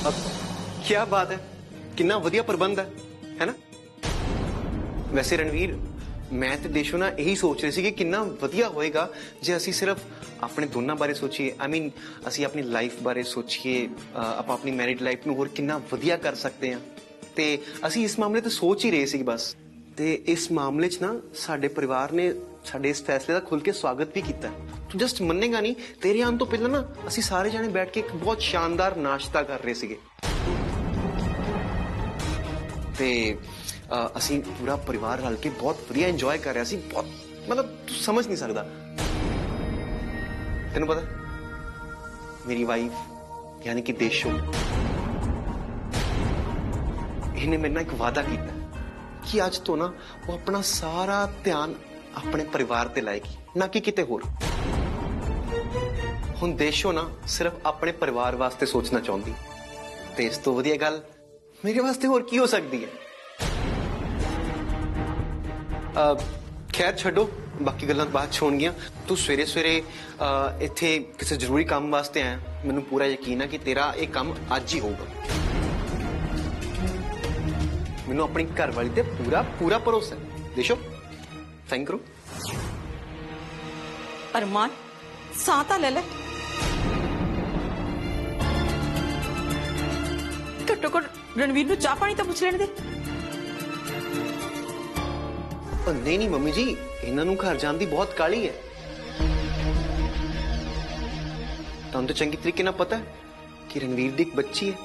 अब क्या बात है, कितना वधिया प्रबंध है ना। वैसे रणवीर, मैं ते देशो ना यही सोच रहे थे कि कितना वधिया होएगा जे असी सिर्फ अपने दोनों बारे सोचिए। आई मीन असी अपनी लाइफ बारे सोचिए, आप अपनी मैरिड लाइफ नूं होर कितना वधिया कर सकते हैं। ते असी इस मामले ते सोच ही रहे सी बस। ते इस मामले च ना साडे परिवार ने साडे इस फैसले का खुल के स्वागत भी किया। तू जस्ट मन्नेगा नहीं, तेरे आने तो पहले ना असी सारे जाने बैठ के एक बहुत शानदार नाश्ता कर रहे सीगे। ते असी पूरा परिवार रल के बहुत वधिया इंजॉय कर रहा सी। बहुत मतलब तू समझ नहीं सकता। तेन पता मेरी वाइफ यानी कि देशो, इन्हें मेरे ना एक वादा किया कि आज तो ना वो अपना सारा ध्यान अपने परिवार ते लाएगी, ना कि किते होर। हुण देशो ना सिर्फ अपने परिवार वास्ते सोचना चाहती, ते इस तो वधिया गल मेरे वास्ते होर की हो सकती है। खैर छड्डो, बाकी गल्लां बाद च होणगियां। तू सवेरे सवेरे इत्थे किसी जरूरी काम वास्ते आया, मैनूं पूरा यकीन है कि तेरा ये काम अज ही होगा। मैनूं अपनी घरवाली ते पूरा पूरा भरोसा है। देशो थैंक करो। अरमान साता ले ले, घट्टो घट्ट रणवीर नूं चाह पानी तो पुछ लेने दे। नहीं नहीं मम्मी जी, इन्हों घर जाने की बहुत काली है। तुम तो चंगी तरीके ना पता है कि रणवीर दी एक बच्ची है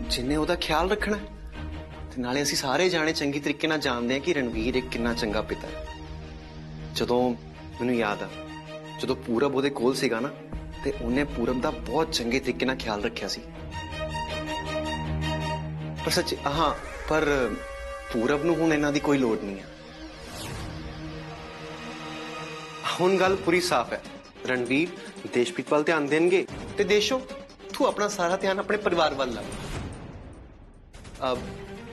जिन्हें ओदा ख्याल रखना है। ते नाले असी सारे जाने चंगी तरीके ना जानते हैं कि रणवीर एक कितना चंगा पिता है। जदों मैनूं याद आ, जदों पूरब ओदे कोल सीगा ना, ते उन्हें पूरब दा बहुत चंगे तरीके ना ख्याल रखिया सी। पर सच हाँ, पर पूरब नूं हुण इन्हां दी कोई लोड़ नहीं है। हुण गल पूरी साफ है, रणवीर देशप्रीत वाल ध्यान देणगे ते देशो तू अपना सारा ध्यान अपने परिवार वाल ला। अब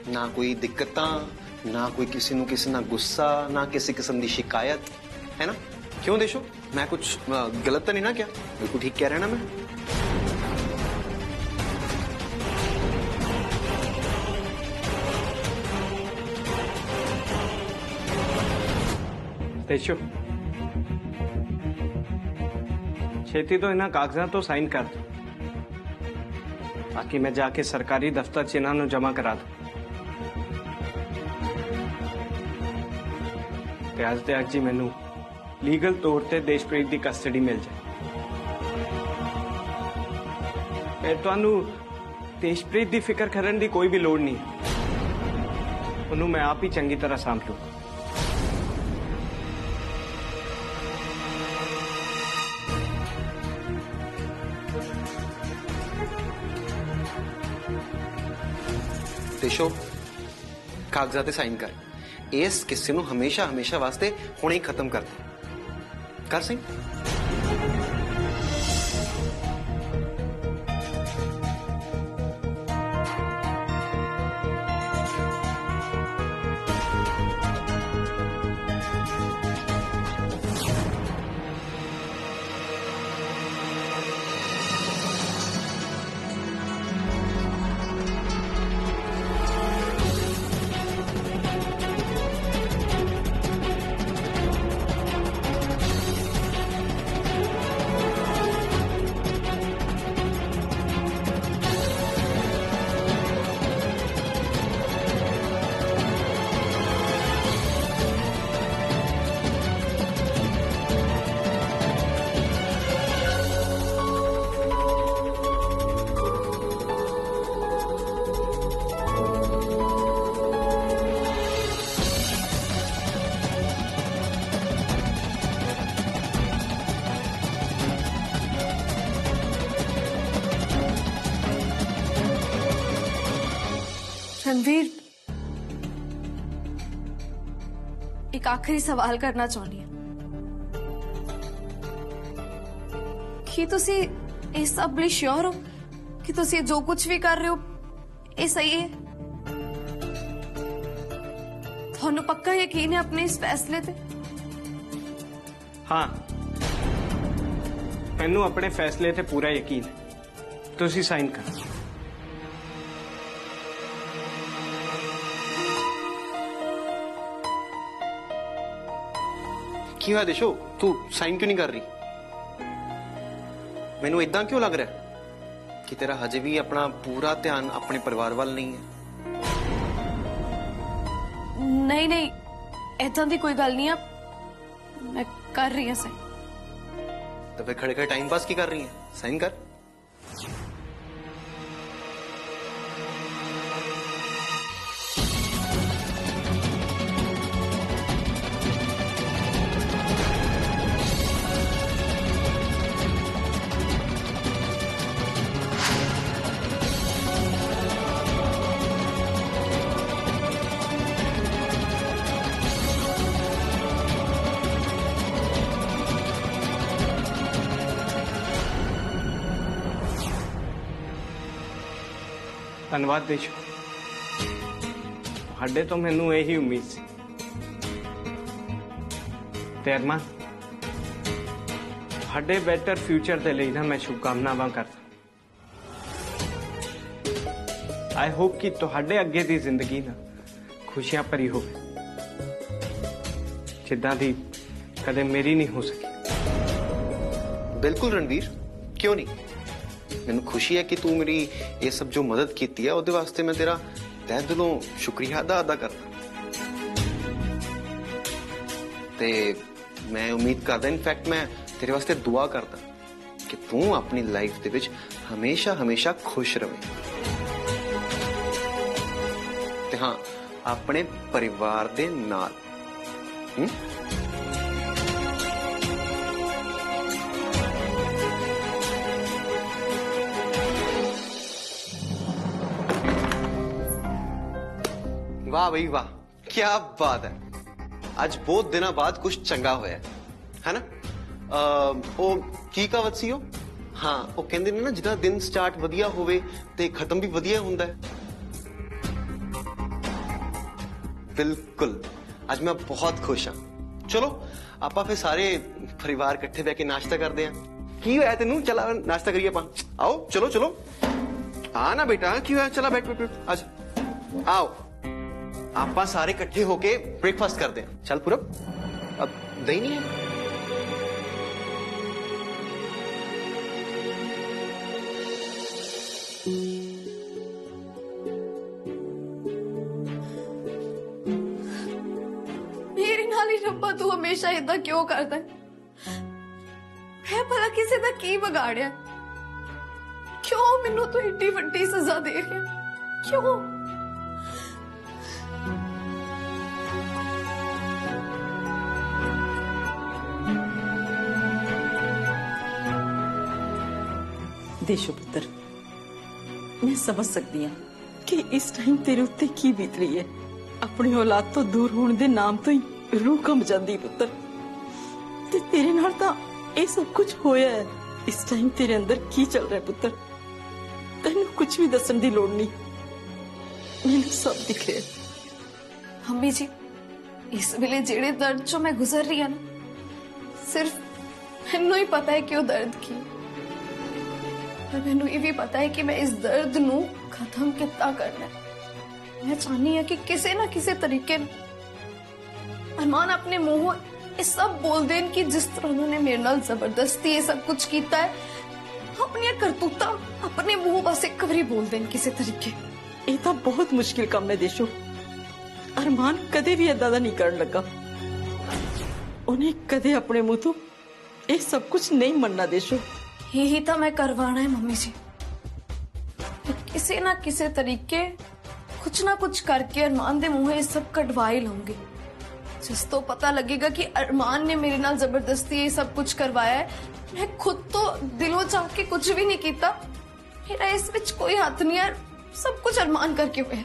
ना कोई दिक्कतां, ना कोई किसी नूं किसी ना गुस्सा, ना किसी किस्म दी शिकायत, है ना। क्यों देशो, मैं कुछ गलत तो नहीं ना किया? बिल्कुल ठीक कह रहा ना मैं। देशो छेती तो इन्हां कागजात तो साइन कर दो, ताकि मैं जाके सरकारी दफ्तर च इन्हां नूं जमा करा दूं। ते अज दे अज ही मैनू लीगल तौर ते देशप्रीत दी कस्टडी मिल जाए। फिर तुहानू देशप्रीत दी फिक्र करन दी कोई भी लोड़ नहीं है। उन्होंने मैं आप ही चंगी तरह सांभ लूंगा। देशो कागजात ते साइन कर। इस किस्से नूं हमेशा हमेशा वास्ते हुणे ही खत्म कर दे। कर सही। रणवीर, एक आखिरी सवाल करना चाहनी हूं कि तुसी इस सब लिए श्योर हो कि तुसी जो कुछ भी कर रहे हो ये सही है? थानू पक्का यकीन है अपने इस फैसले पे? हाँ, मैनू अपने फैसले ते पूरा यकीन है। ਤੁਸੀਂ ਸਾਈਨ ਕਰ। ਕੀ ਹੋਇਆ ਦੇਸ਼ੋ, ਤੂੰ ਸਾਈਨ ਕਿਉਂ ਨਹੀਂ ਕਰ ਰਹੀ? ਮੈਨੂੰ ਇਦਾਂ ਕਿਉਂ ਲੱਗ ਰਿਹਾ ਕਿ ਤੇਰਾ ਹਜੇ ਵੀ ਆਪਣਾ ਪੂਰਾ ਧਿਆਨ ਆਪਣੇ ਪਰਿਵਾਰ ਵੱਲ ਨਹੀਂ ਹੈ? नहीं नहीं ऐसा दी कोई गल नहीं है, मैं कर रही हूं सही। तो फिर खड़े खड़े टाइम पास की कर रही है? साइन कर। ਧੰਨਵਾਦ ਦੇਸ਼ੋ, ਤੁਹਾਡੇ ਤੋਂ ਮੈਨੂੰ ਇਹੀ ਉਮੀਦ ਸੀ। ਤੇ ਅਰਮਾਨ, ਤੁਹਾਡੇ ਬੈਟਰ ਫਿਊਚਰ ਦੇ ਲਈ ਨਾ ਮੈਂ ਸ਼ੁਭਕਾਮਨਾਵਾਂ ਕਰਦਾ। ਆਈ ਹੋਪ ਕਿ ਤੁਹਾਡੇ ਅੱਗੇ ਦੀ ਜ਼ਿੰਦਗੀ ਨਾ ਖੁਸ਼ੀਆਂ ਭਰੀ ਹੋਵੇ, ਜਿੱਦਾਂ ਦੀ ਕਦੇ ਮੇਰੀ ਨਹੀਂ ਹੋ ਸਕੀ। बिल्कुल रणवीर, क्यों नहीं? मैनू खुशी है कि तू मेरी ये सब जो मदद की है उसदे वास्ते मैं तेरा तह दिलों शुक्रिया अदा करता। ते मैं उम्मीद करदा, इनफैक्ट मैं तेरे वास्ते दुआ करदा कि तू अपनी लाइफ दे विच हमेशा हमेशा खुश रहे ते हाँ अपने परिवार दे नाल। वाह भाई वाह, क्या बात है। आज बहुत दिनों बाद कुछ चंगा होया है ना। ओ की कहावत सी हो? हाँ, वो कहंदे ने ना जिदा दिन स्टार्ट वधिया होवे ते खत्म भी वधिया हुंदा है। बिल्कुल, आज मैं बहुत खुश हाँ। चलो आपां फिर सारे परिवार इकट्ठे बैठ के नाश्ता करते हैं। की होया तेनू? चला नाश्ता करिए आपां। आओ चलो चलो, आ ना बेटा, की होया? चला बैठ बैठ बैठ, आज आओ आप सारे इकट्ठे होके ब्रेकफास्ट करते हैं। चल पूरब, अब दही नहीं है? मेरे नाल ही रब्बा तू हमेशा इदा क्यों करदा है? मैं भला किसी दा की बगाड़िया? क्यों मैनू तू इड्डी वड्डी सजा दे रहा? क्यों? देशो पुत्र, मैं समझ सकती हूँ कि इस टाइम तेरे उत्ते की बीत रही है। अपनी औलाद तो दूर होने दे नाम तो ही रूह कंब जाती पुत्र। ते तेरे नाल तां ये सब कुछ होया है। इस टाइम तेरे अंदर की चल रहा है पुत्र? तेनू कुछ भी दसन दी लोड़ नहीं, मैनू सब दिख रहा है। मम्मी जी, इस वेले जेड़े दर्द चो मैं गुजर रही हूं ना, सिर्फ मैनू ही पता है कि वो दर्द की। पर मैनू ये भी पता है कि मैं इस दर्द नू खत्म कितना करना है। मैं चाहनी है कि किसी ना किसी तरीके अरमान अपने मुंहों ये सब बोल देन कि जिस तरह उन्होंने मेरे नाल जबरदस्ती ये सब कुछ कीता है, अपनी करतूता अपने मुंह बस एक कवरी बोल देन किसी तरीके। ये तो बहुत मुश्किल काम है देशो। अरमान कदे भी ऐदा दा नहीं करन लगा। उन्हें कदे अपने मुंह तो ये सब कुछ नहीं मनना देशो। यही तो मैं करवाना है मम्मी जी। किसी ना किसी तरीके कुछ ना कुछ करके अरमान दे मुंह ये सब कटवा ही लूंगी। जिस तो पता लगेगा कि अरमान ने मेरे नाल जबरदस्ती ये सब कुछ करवाया है, मैं खुद तो दिलों चाह के कुछ भी नहीं कीता। मेरा इस विच कोई हाथ नहीं है, सब कुछ अरमान करके हुए।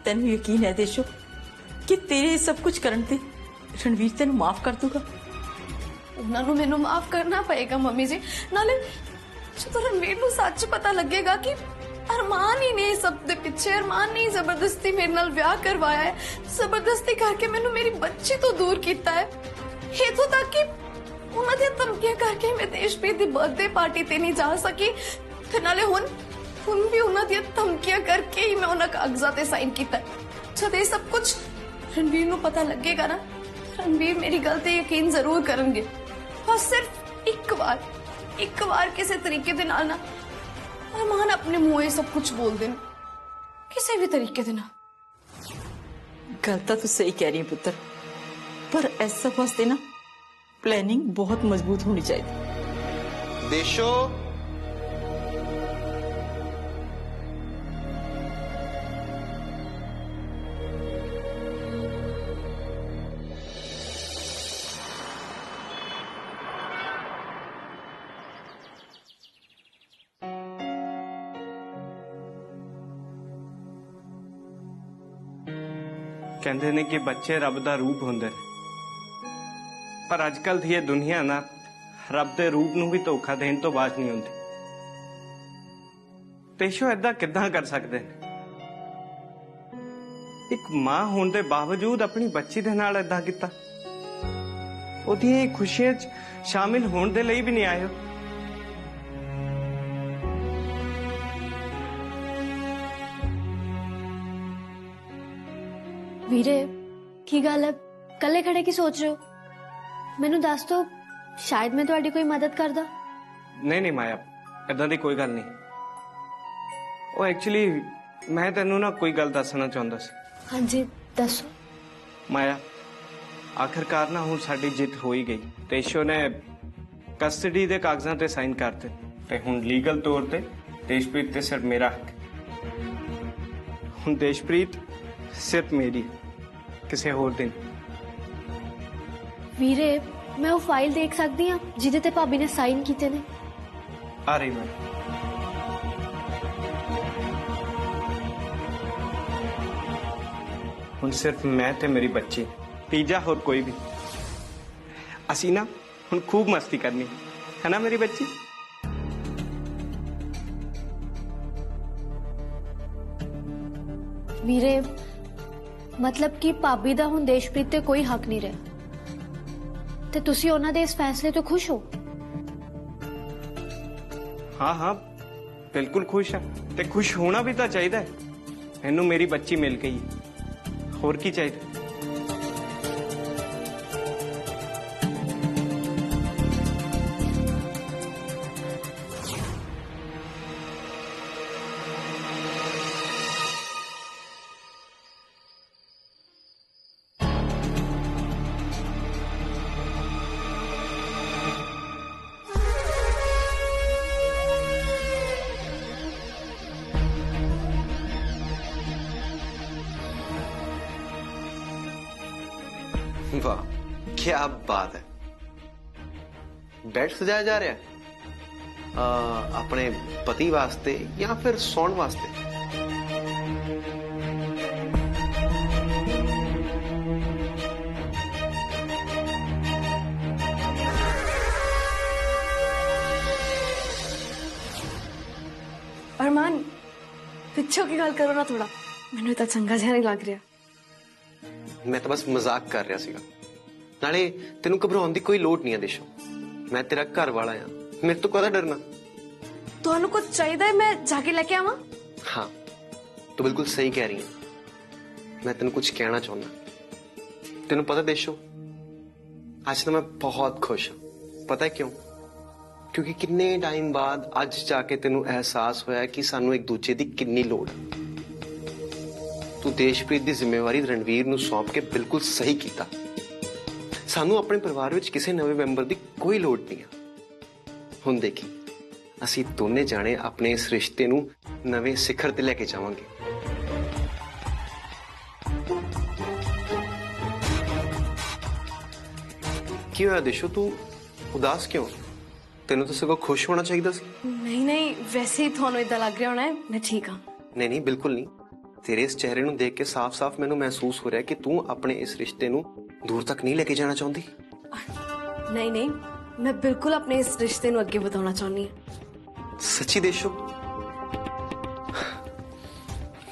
तेन यकीन है देशो कि तेरे सब कुछ करन ते रणवीर तेन माफ कर दूगा? उन्होंने मैनू माफ करना पड़ेगा मम्मी जी। नाले जो रणवीर नू सच पता लगेगा कि अरमान ही ने सब दे पीछे, अरमान ने जबरदस्ती मेरे नाल ब्याह करवाया है, जबरदस्ती करके मैनू मेरी बच्ची तो दूर कीता है। ये तो ताकि उन्हां दी धमकियां करके मैं देशप्रीत दी बर्थडे पार्टी ते नहीं जा सकी। ते नाले हुण ਹੁਣ ਵੀ ਉਹਨਾਂ ਦੀਆਂ ਧਮਕੀਆਂ ਕਰਕੇ ਹੀ ਮੈਂ ਉਹਨਾਂ ਕਾਗਜ਼ਾਂ ਤੇ ਸਾਈਨ ਕੀਤਾ। ਜਦ ਇਹ ਸਭ ਕੁਝ ਰਣਵੀਰ ਨੂੰ ਪਤਾ ਲੱਗੇਗਾ ਨਾ, ਰਣਵੀਰ ਮੇਰੀ ਗੱਲ ਤੇ ਯਕੀਨ ਜ਼ਰੂਰ ਕਰਨਗੇ। ਬਸ ਸਿਰਫ ਇੱਕ ਵਾਰ ਕਿਸੇ ਤਰੀਕੇ ਦੇ ਨਾਲ ਨਾ ਅਰਮਾਨ ਆਪਣੇ ਮੂੰਹ ਇਹ ਸਭ ਕੁਝ ਬੋਲ ਦੇਣ, ਕਿਸੇ ਵੀ ਤਰੀਕੇ ਦੇ ਨਾਲ। ਗੱਲ ਤਾਂ ਤੂੰ ਸਹੀ ਕਹਿ ਰਹੀ ਹੈ ਪੁੱਤਰ, ਪਰ ਇਸ ਸਭ ਵਾਸਤੇ ਨਾ प्लानिंग बहुत मजबूत होनी चाहिए। देशो कहते ने कि बच्चे रब दा रूप हुंदे ने, पर अजकल दी ये दुनिया ना रब दे रूप नूं भी धोखा देण तो बाज नहीं हुंदी। पेशो ऐदा किदां कर सकदे ने? एक मां होण दे बावजूद अपनी बच्ची दे नाल ऐदा कीता, ओहदियां खुशियां च शामिल होण दे लई भी नहीं आए हो। ਵੀਰੇ ਕੀ ਗੱਲ ਹੈ, ਕੱਲੇ ਖੜੇ ਕੀ ਸੋਚ ਰਹੇ ਹੋ? ਮੈਨੂੰ ਦੱਸ ਦੋ, ਸ਼ਾਇਦ ਮੈਂ ਤੁਹਾਡੀ ਕੋਈ ਮਦਦ ਕਰਦਾ। नहीं नहीं माया, ऐदा दी कोई गल नहीं। ਉਹ ਐਕਚੁਅਲੀ ਮੈਂ ਤੈਨੂੰ ਨਾ ਕੋਈ ਗੱਲ ਦੱਸਣਾ ਚਾਹੁੰਦਾ ਸੀ। ਹਾਂਜੀ ਦੱਸੋ। ਮਾਇਆ, ਆਖਰਕਾਰ ਨਾ ਹੁਣ ਸਾਡੀ ਜਿੱਤ ਹੋ ਹੀ ਗਈ। ਤੇਸ਼ੋ ਨੇ ਕਸਟਡੀ ਦੇ ਕਾਗਜ਼ਾਂ ਤੇ ਸਾਈਨ ਕਰਤੇ ਤੇ ਹੁਣ ਲੀਗਲ ਤੌਰ ਤੇ ਦੇਸ਼ਪ੍ਰੀਤ ਤੇ ਸਿਰਫ ਮੇਰਾ ਹੱਕ। ਹੁਣ ਦੇਸ਼ਪ੍ਰੀਤ ਸਿਰਫ ਮੇਰੀ, ਕਿਸੇ ਹੋਰ ਦੀ ਨਹੀਂ। ਵੀਰੇ ਮੈਂ ਉਹ ਫਾਈਲ ਦੇਖ ਸਕਦੀ ਹਾਂ ਜਿਹਦੇ ਤੇ ਭਾਬੀ ਨੇ ਸਾਈਨ ਕੀਤੇ ਨੇ? ਆ ਰਹੀ ਮੈਂ। ਹੁਣ ਸਿਰਫ ਮੈਂ ਤੇ ਮੇਰੀ ਬੱਚੀ, ਤੀਜਾ ਹੋਰ ਕੋਈ ਵੀ। ਅਸੀਂ ਨਾ ਹੁਣ ਖੂਬ ਮਸਤੀ ਕਰਨੀ ਹੈ ਨਾ ਮੇਰੀ ਬੱਚੀ? ਵੀਰੇ ਮਤਲਬ ਕਿ ਭਾਬੀ ਦਾ ਹੁਣ ਦੇਸ਼ਪ੍ਰੀਤ ਤੇ ਕੋਈ ਹੱਕ ਨਹੀਂ ਰਿਹਾ ਤੇ ਤੁਸੀਂ ਉਹਨਾਂ ਦੇ ਇਸ ਫੈਸਲੇ ਤੋਂ ਖੁਸ਼ ਹੋ? हाँ हाँ बिल्कुल खुश है, ते खुश होना भी तो चाहिए। मैनू मेरी बच्ची मिल गई, होर की चाहिए। वाह क्या बात है। बेड सजाया जा रहा है अपने पति वास्ते या फिर सौण वास्ते? अरमान पिछो की गल करो ना थोड़ा, मैनू इतना चंगा जिहा नहीं लग रहा। मैं तो बस मजाक कर रहा सीगा। नाले तेनू घबराउण दी कोई लोड़ नहीं है देशो, मैं तेरा घर वाला आ, मेरे तो कदा डरना। तुहानू कुछ चाहिए मैं जाके लेके आवां? हाँ तू बिल्कुल सही कह रही है। मैं तेन कुछ कहना चाहना। तेन पता देशो, आज तो मैं बहुत खुश हाँ। पता है क्यों? क्योंकि किन्ने टाइम बाद अज जाके तेन एहसास होया कि सानू एक दूजे की कितनी लोड़ है। तू देशप्रीत की जिम्मेवारी रणवीर नू सौंप के बिल्कुल सही किया। सानू अपने परिवार विच किसी नवे मैंबर की कोई लोड़ नहीं है। हुण देखी असी दोने जाने अपने इस रिश्ते नू नवे शिखर ते लेके जावांगे। क्यों है देशो, तू उदास क्यों? तेनू तो सगों खुश होना चाहिए सी। नहीं नहीं, वैसे ही तुहानू इदां लग रहा होना है, मैं ठीक हाँ। नहीं नहीं बिल्कुल नहीं। तेरे इस चेहरे नू देख के साफ साफ मैनू महसूस हो रहा है कि तू अपने इस रिश्ते नू दूर तक नहीं लेके जाना चाहती। नहीं नहीं, मैं बिल्कुल अपने इस रिश्ते नू अगे बढ़ाना चाहनी हूं। सच्ची देशो?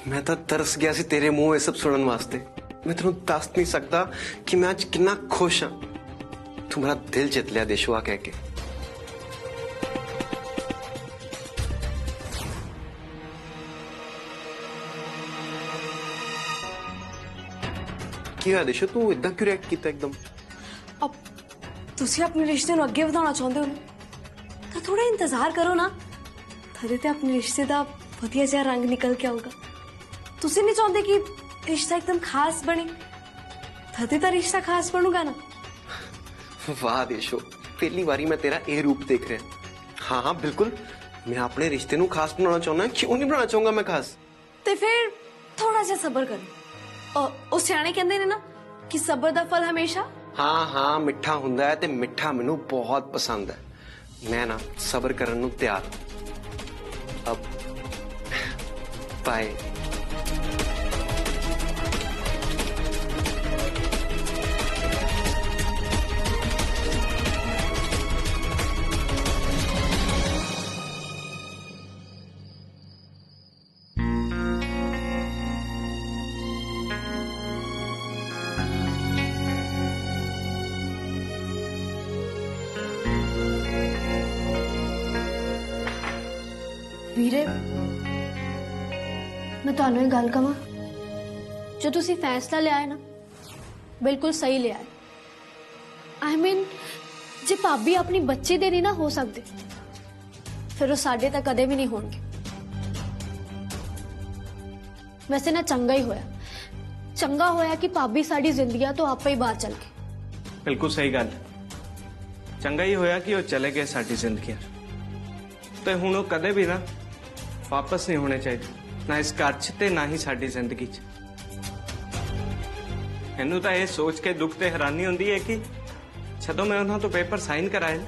मैं तो तरस गया सी तेरे मुंह ये सब सुनने वास्ते। मैं तेनू दस नहीं सकता कि मैं आज कितना खुश हाँ। तू मेरा दिल जित लिया देशो आ कह के। ਕੀ ਹੋਇਆ ਦੇਸ਼ੋ, ਤੂੰ ਇਦਾਂ ਕਿਉਂ ਰਿਐਕਟ ਕੀਤਾ ਇੱਕਦਮ? अब ਤੁਸੀਂ ਆਪਣੇ ਰਿਸ਼ਤੇ ਨੂੰ ਅੱਗੇ ਵਧਾਉਣਾ ਚਾਹੁੰਦੇ ਹੋ ਨਾ, ਤਾਂ ਥੋੜਾ ਇੰਤਜ਼ਾਰ ਕਰੋ ਨਾ। ਥਰੇ ਤੇ ਆਪਣੇ ਰਿਸ਼ਤੇ ਦਾ ਵਧੀਆ ਜਿਹਾ ਰੰਗ ਨਿਕਲ ਕੇ ਆਊਗਾ। ਤੁਸੀਂ ਨਹੀਂ ਚਾਹੁੰਦੇ ਕਿ ਰਿਸ਼ਤਾ ਇੱਕਦਮ ਖਾਸ ਬਣੇ? ਥਰੇ ਤਾਂ ਰਿਸ਼ਤਾ ਖਾਸ ਬਣੂਗਾ ਨਾ। ਵਾਹ ਦੇਸ਼ੋ, ਪਹਿਲੀ ਵਾਰੀ ਮੈਂ ਤੇਰਾ ਇਹ ਰੂਪ ਦੇਖ ਰਿਹਾ। ਹਾਂ ਹਾਂ ਬਿਲकुल, मैं अपने रिश्ते ਨੂੰ ਖਾਸ ਬਣਾਉਣਾ ਚਾਹੁੰਦਾ। क्यों नहीं ਬਣਾਉਣਾ ਚਾਹੂੰਗਾ मैं ਖਾਸ? ਤੇ ਫਿਰ ਥੋੜਾ ਜਿਹਾ ਸਬਰ ਕਰੋ। ਉਹ ਸਿਆਣੇ ਕਹਿੰਦੇ ਨੇ ਨਾ ਕਿ ਸਬਰ ਦਾ ਫਲ ਹਮੇਸ਼ਾ हाँ हाँ मिठा ਹੁੰਦਾ है, ਤੇ ਮਿੱਠਾ ਮੈਨੂੰ ਬਹੁਤ ਪਸੰਦ ਹੈ। ਮੈਂ ਨਾ ਸਬਰ ਕਰਨ ਨੂੰ ਤਿਆਰ ਹਾਂ। अब बाय। ਵੀਰੇ ਮੈਂ ਤੁਹਾਨੂੰ ਇਹ ਗੱਲ ਕਹਾਂ, ਜੋ ਤੁਸੀਂ ਫੈਸਲਾ ਲਿਆ ਹੈ ਨਾ ਬਿਲਕੁਲ ਸਹੀ ਲਿਆ ਹੈ। ਆਈ ਮੀਨ ਜੇ ਭਾਬੀ ਆਪਣੀ ਬੱਚੀ ਦੇ ਨਹੀਂ ਨਾ ਹੋ ਸਕਦੇ, ਫਿਰ ਉਹ ਸਾਡੇ ਤਾਂ ਕਦੇ ਵੀ ਨਹੀਂ ਹੋਣਗੇ। ਵੈਸੇ ਨਾ ਚੰਗਾ ਹੋਇਆ ਕਿ ਭਾਬੀ ਸਾਡੀ ਜ਼ਿੰਦਗੀਆਂ ਤੋਂ ਆਪੇ ਹੀ ਬਾਹਰ ਚਲ ਗਏ। ਬਿਲਕੁਲ ਸਹੀ ਗੱਲ। ਚੰਗਾ ਹੀ ਹੋਇਆ ਕਿ ਉਹ ਚਲੇ ਗਏ ਸਾਡੀ ਜ਼ਿੰਦਗੀ ਤੇ ਹੁਣ ਉਹ ਕਦੇ ਵੀ ਨਾ ਵਾਪਸ ਨਹੀਂ ਹੋਣੇ ਚਾਹੀਦੇ, ਨਾ ਇਸ ਘਰ 'ਚ ਤੇ ਨਾ ਹੀ ਸਾਡੀ ਜ਼ਿੰਦਗੀ 'ਚ। ਮੈਨੂੰ ਤਾਂ ਇਹ ਸੋਚ ਕੇ ਦੁੱਖ ਤੇ ਹੈਰਾਨੀ ਹੁੰਦੀ ਹੈ ਕਿ ਜਦੋਂ ਮੈਂ ਉਹਨਾਂ ਤੋਂ ਪੇਪਰ ਸਾਈਨ ਕਰਾਏ,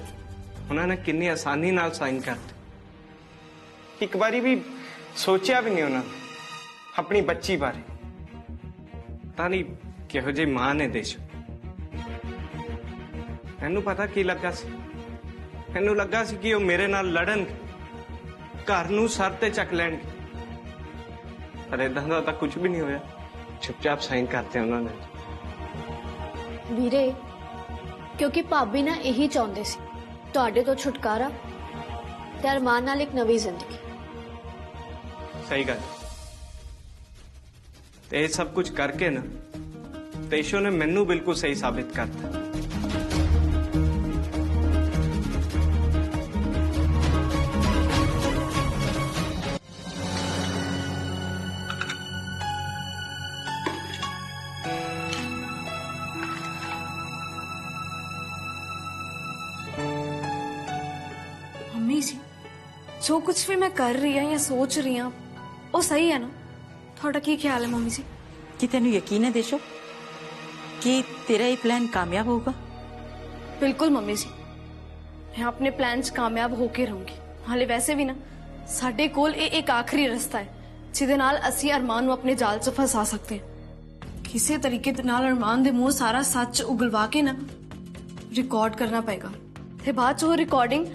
ਉਹਨਾਂ ਨੇ ਕਿੰਨੀ ਆਸਾਨੀ ਨਾਲ ਸਾਈਨ ਕਰਤੇ। ਇੱਕ ਵਾਰੀ ਵੀ ਸੋਚਿਆ ਵੀ ਨਹੀਂ ਉਹਨਾਂ ਨੇ ਆਪਣੀ ਬੱਚੀ ਬਾਰੇ। ਪਤਾ ਨਹੀਂ ਕਿਹੋ ਜਿਹੀ ਮਾਂ ਨੇ ਦੇਸ਼। ਮੈਨੂੰ ਪਤਾ ਕੀ ਲੱਗਾ ਸੀ, ਮੈਨੂੰ ਲੱਗਾ ਸੀ ਕਿ ਉਹ ਮੇਰੇ ਨਾਲ ਲੜਨਗੇ, ਘਰ ਨੂੰ ਸਰ ਤੇ ਚੱਕ ਲੈਣਗੇ, ਪਰ ਏਦਾਂ ਦਾ ਤਾਂ ਕੁਝ ਵੀ ਨਹੀਂ ਹੋਇਆ। ਚੁੱਪਚਾਪ ਸਾਈਨ ਕਰਤੇ ਉਹਨਾਂ ਨੇ। ਵੀਰੇ ਕਿਉਂਕਿ ਭਾਬੀ ਨਾ ਇਹੀ ਚਾਹੁੰਦੇ ਸੀ, ਤੁਹਾਡੇ ਤੋਂ ਛੁਟਕਾਰਾ ਤੇ ਅਰਮਾਨ ਨਾਲ ਇੱਕ ਨਵੀਂ ਜ਼ਿੰਦਗੀ। ਸਹੀ ਗੱਲ। ਤੇ ਇਹ ਸਭ ਕੁਝ ਕਰਕੇ ਨਾ ਤੇਸ਼ੋ ਨੇ ਮੈਨੂੰ ਬਿਲਕੁਲ ਸਹੀ ਸਾਬਿਤ ਕਰਤਾ। ਮੰਮੀ ਜੀ, ਜੋ ਕੁਝ ਵੀ ਮੈਂ ਕਰ ਰਹੀ ਹਾਂ ਜਾਂ ਸੋਚ ਰਹੀ ਹਾਂ ਉਹ ਸਹੀ ਹੈ ਨਾ? ਤੁਹਾਡਾ ਕੀ ਖਿਆਲ ਹੈ ਮੰਮੀ ਜੀ? कि तेन यकीन है देशो कि तेरा ये प्लान कामयाब होगा? ਬਿਲਕੁਲ ਮੰਮੀ ਜੀ, ਮੈਂ ਆਪਣੇ ਪਲਾਨ 'ਚ ਕਾਮਯਾਬ ਹੋ ਕੇ ਰਹੂੰਗੀ। ਹਾਲੇ ਵੈਸੇ ਵੀ ਨਾ ਸਾਡੇ ਕੋਲ ਇਹ ਇੱਕ ਆਖਰੀ ਰਸਤਾ ਹੈ ਜਿਹਦੇ ਨਾਲ ਅਸੀਂ ਅਰਮਾਨ ਨੂੰ ਆਪਣੇ ਜਾਲ 'ਚ ਫਸਾ ਸਕਦੇ ਹਾਂ। ਕਿਸੇ ਤਰੀਕੇ ਦੇ ਨਾਲ ਅਰਮਾਨ ਦੇ ਮੂੰਹ ਸਾਰਾ ਸੱਚ ਉਗਲਵਾ ਕੇ ਨਾ ਰਿਕਾਰਡ ਕਰਨਾ ਪਏਗਾ ਤੇ ਬਾਅਦ 'ਚ ਉਹ ਰਿਕਾਰਡਿੰਗ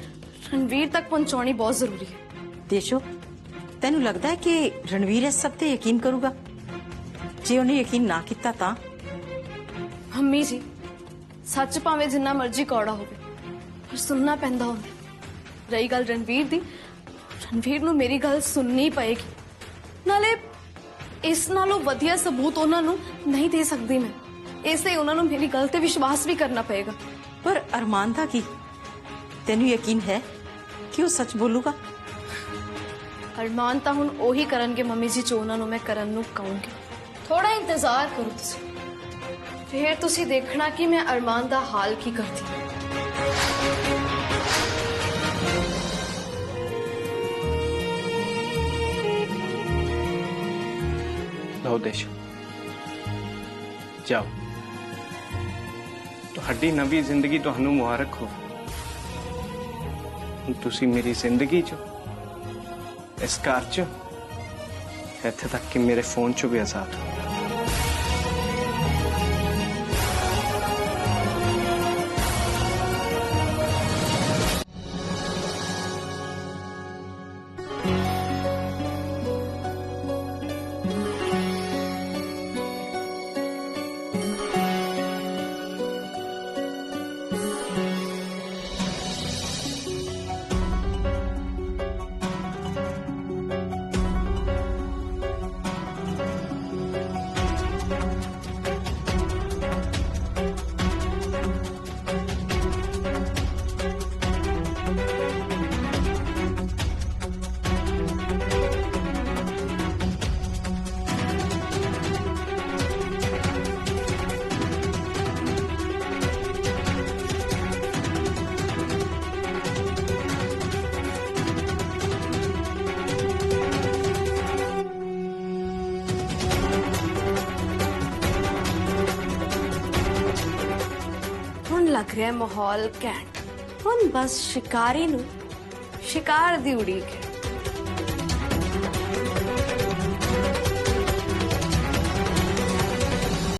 ਰਣਵੀਰ ਤੱਕ ਪਹੁੰਚਾਉਣੀ ਬਹੁਤ ਜ਼ਰੂਰੀ ਹੈ। देशो तेन लगता है कि रणवीर इस सब ते यकीन करूगा? जे उन्हें यकीन ना किया ता? ਮੰਮੀ ਜੀ, ਸੱਚ ਭਾਵੇਂ ਜਿੰਨਾ ਮਰਜ਼ੀ ਕੌੜਾ ਹੋਵੇ ਪਰ ਸੁਣਨਾ ਪੈਂਦਾ ਹੁੰਦਾ। ਰਹੀ ਗੱਲ ਰਣਵੀਰ ਦੀ, ਰਣਵੀਰ ਨੂੰ ਮੇਰੀ ਗੱਲ ਸੁਣਨੀ ਪਏਗੀ। ਨਾਲੇ ਇਸ ਨਾਲੋਂ ਵਧੀਆ ਸਬੂਤ ਉਹਨਾਂ ਨੂੰ ਨਹੀਂ ਦੇ ਸਕਦੀ ਮੈਂ, ਇਸ ਲਈ ਉਹਨਾਂ ਨੂੰ ਮੇਰੀ ਗੱਲ ਤੇ ਵਿਸ਼ਵਾਸ ਵੀ ਕਰਨਾ ਪਏਗਾ। पर अरमान दा की तेन यकीन है कि वो सच बोलूगा? ਅਰਮਾਨ ਤਾਂ ਹੁਣ ਉਹੀ ਕਰਨਗੇ ਮੰਮੀ ਜੀ ਜੋ ਉਹਨਾਂ ਨੂੰ ਮੈਂ ਕਰਨ ਨੂੰ ਕਹੂੰਗੀ। ਥੋੜਾ ਇੰਤਜ਼ਾਰ ਕਰੋ ਤੁਸੀਂ, ਫਿਰ ਤੁਸੀਂ ਦੇਖਣਾ ਕਿ ਮੈਂ ਅਰਮਾਨ ਦਾ ਹਾਲ ਕੀ ਕਰਦੀ ਹਾਂ। ਲਓ ਦੇਸ਼ੋ, ਜਾਓ। ਤੁਹਾਡੀ ਨਵੀਂ ਜ਼ਿੰਦਗੀ ਤੁਹਾਨੂੰ ਮੁਬਾਰਕ ਹੋ। ਤੁਸੀਂ ਮੇਰੀ ਜ਼ਿੰਦਗੀ 'ਚ, ਇਸ ਘਰ 'ਚ, ਇੱਥੇ ਤੱਕ ਕਿ ਮੇਰੇ ਫੋਨ 'ਚੋਂ ਵੀ ਆਜ਼ਾਦ ਹੋ। लग रहा है माहौल घैंट हुन बस शिकारी नु शिकार दी उड़ीक है